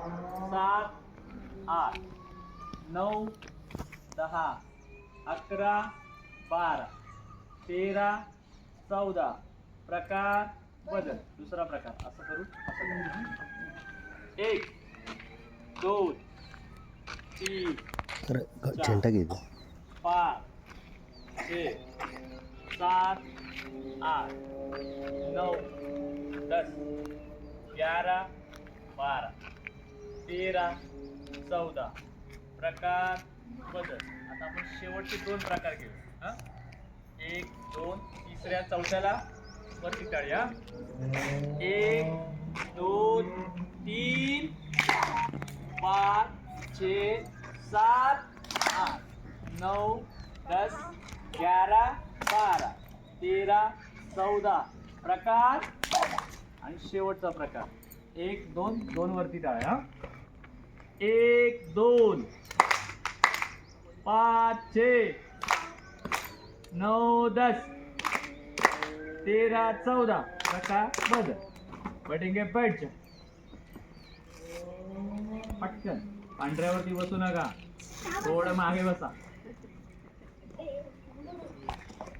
7 8 9 10 11 12 13 14 प्रकार बदल. दुसरा प्रकार असं करू. असं करू. 1 2 3 झेंडा घ्यायचा. 5 6 7 8 9 10 11 12 13 14 प्रकार बदल. आता आपण शेवटचे 2 प्रकार घेऊ. हा 1 2 तिसऱ्या चौथ्याला वरती टाळूया. 1 2 3 5 6 7 8 9 10 11 12 13 14 प्रकार. आणि शेवटचा प्रकार 1 2 2 वरती टाळा. 1 2 5 6 9 10 13 14 प्रकार बदल. बैठेंगे बैठ जा. पटकन पांढऱ्यावरती बसू नका, थोडं मागे बसा.